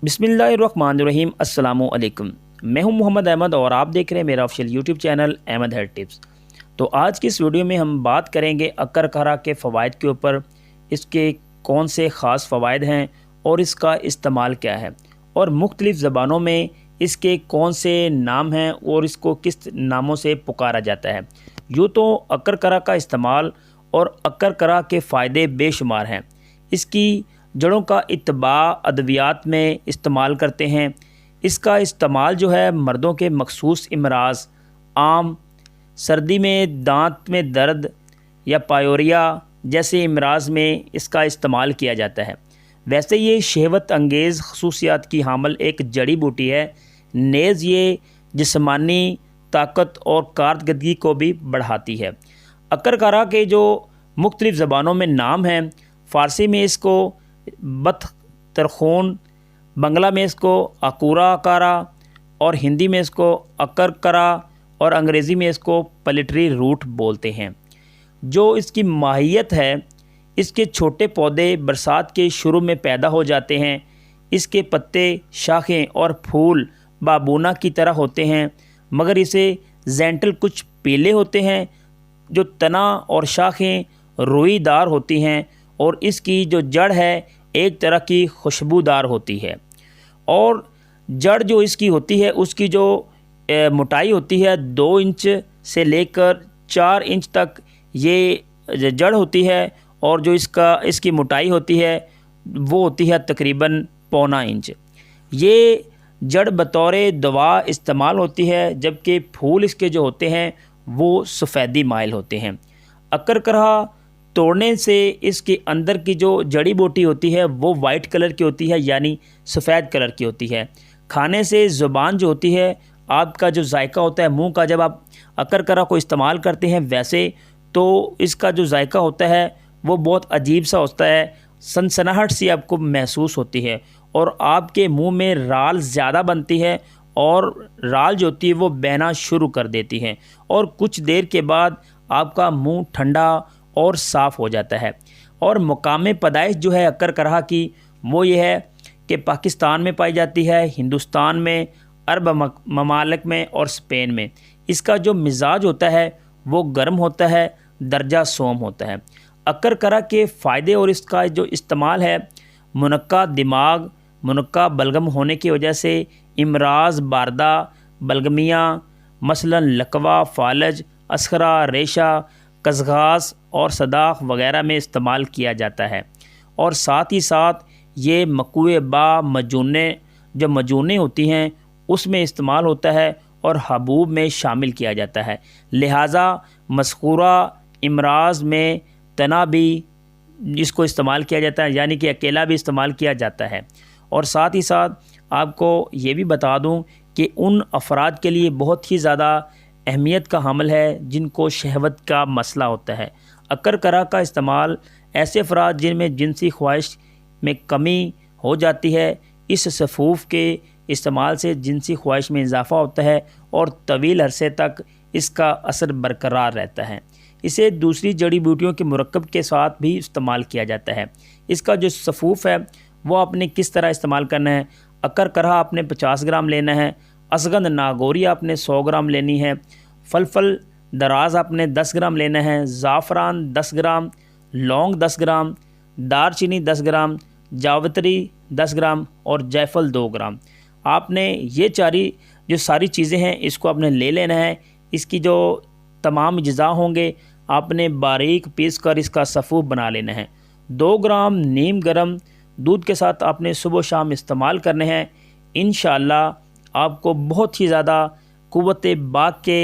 बिस्मिल्लाहिर्रहमानिर्रहीम। अस्सलामु अलैकुम। मैं हूं मोहम्मद अहमद और आप देख रहे हैं मेरा official YouTube channel Ahmad health tips. तो आज की इस वीडियो में हम बात करेंगे अकरकरा के फ़वाइद के ऊपर, इसके कौन से ख़ास फ़वाइद हैं और इसका इस्तेमाल क्या है, और मुख्तलिफ़ ज़बानों में इसके कौन से नाम हैं और इसको किस नामों से पुकारा जाता है। यूँ तो अकरकरा का इस्तेमाल और अकरकरा के फ़ायदे बेशुमार हैं। इसकी जड़ों का इत्तबा अद्वियात में इस्तेमाल करते हैं। इसका इस्तेमाल जो है मर्दों के मखसूस इमराज़, आम सर्दी में दांत में दर्द या पायोरिया जैसे इमराज़ में इसका इस्तेमाल किया जाता है। वैसे ये शहवत अंगेज़ खसूसियात की हामिल एक जड़ी बूटी है। नेज़ ये जिस्मानी ताकत और कारकर्दगी को भी बढ़ाती है। अकरकरा के जो मुख्तलिफ़ ज़बानों में नाम हैं, फ़ारसी में इसको बथ तरखून, बंगला में इसको अकूराकारा और हिंदी में इसको अकरकरा और अंग्रेज़ी में इसको पेलिटरी रूट बोलते हैं। जो इसकी माहियत है, इसके छोटे पौधे बरसात के शुरू में पैदा हो जाते हैं। इसके पत्ते, शाखें और फूल बाबूना की तरह होते हैं, मगर इसे जेंटल कुछ पीले होते हैं। जो तना और शाखें रुईदार होती हैं और इसकी जो जड़ है एक तरह की खुशबूदार होती है। और जड़ जो इसकी होती है उसकी जो मोटाई होती है 2 इंच से लेकर 4 इंच तक ये जड़ होती है, और जो इसकी मोटाई होती है वो होती है तकरीबन 1.25 इंच। ये जड़ बतौर दवा इस्तेमाल होती है, जबकि फूल इसके जो होते हैं वो सफ़ेदी माइल होते हैं। अकरकरा तोड़ने से इसके अंदर की जो जड़ी बूटी होती है वो वाइट कलर की होती है, यानी सफ़ेद कलर की होती है। खाने से ज़ुबान जो होती है, आपका जो जायका होता है मुंह का, जब आप अकरकरा को इस्तेमाल करते हैं वैसे तो इसका जो जायका होता है वो बहुत अजीब सा होता है। सनसनाहट सी आपको महसूस होती है और आपके मुंह में राल ज़्यादा बनती है, और राल जो होती है वो बहना शुरू कर देती है, और कुछ देर के बाद आपका मुंह ठंडा और साफ़ हो जाता है। और मुकाम पैदाइश जो है अकरकरा की वो ये है कि पाकिस्तान में पाई जाती है, हिंदुस्तान में, अरब ममालिक में और स्पेन में। इसका जो मिजाज होता है वो गर्म होता है, दर्जा सोम होता है। अकरकरा के फ़ायदे और इसका जो इस्तेमाल है, मुनक्का दिमाग, मुनक्का बलगम होने की वजह से इमराज़, बारदा, बलगमिया मसलन लकवा, फालज, असखरा, रेशा, कज़गाज़ और सदाख वगैरह में इस्तेमाल किया जाता है। और साथ ही साथ ये मकुए बा मजूने, जो मजूने होती हैं उसमें इस्तेमाल होता है और हबूब में शामिल किया जाता है। लिहाजा मज़कूरा इमराज़ में तना भी इसको इस्तेमाल किया जाता है, यानी कि अकेला भी इस्तेमाल किया जाता है। और साथ ही साथ आपको ये भी बता दूं कि उन अफराद के लिए बहुत ही ज़्यादा अहमियत का हामिल है जिनको शहवत का मसला होता है। अकरकरा का इस्तेमाल ऐसे अफराद जिनमें जिनसी ख्वाहिश में कमी हो जाती है, इस सफ़ूफ़ के इस्तेमाल से जिनसी ख्वाहिश में इजाफ़ा होता है और तवील अरसे तक इसका असर बरकरार रहता है। इसे दूसरी जड़ी बूटियों के मुरक्कब के साथ भी इस्तेमाल किया जाता है। इसका जो सफ़ूफ़ है वो आपने किस तरह इस्तेमाल करना है। अकरकरा आपने 50 ग्राम लेना है, असगंध नागौरी आपने 100 ग्राम लेनी है, फलफल दराज आपने 10 ग्राम लेना है, ज़ाफ़रान 10 ग्राम, लौंग 10 ग्राम, दारचीनी 10 ग्राम, जावित्री 10 ग्राम और जायफल 2 ग्राम। आपने ये जो सारी चीज़ें हैं इसको आपने ले लेना है। इसकी जो तमाम अज्जा होंगे आपने बारीक पीस कर इसका सफ़ूफ़ बना लेना है। 2 ग्राम नीम गरम दूध के साथ आपने सुबह शाम इस्तेमाल करने हैं। इंशाअल्लाह आपको बहुत ही ज़्यादा कुव्वत बाक़ के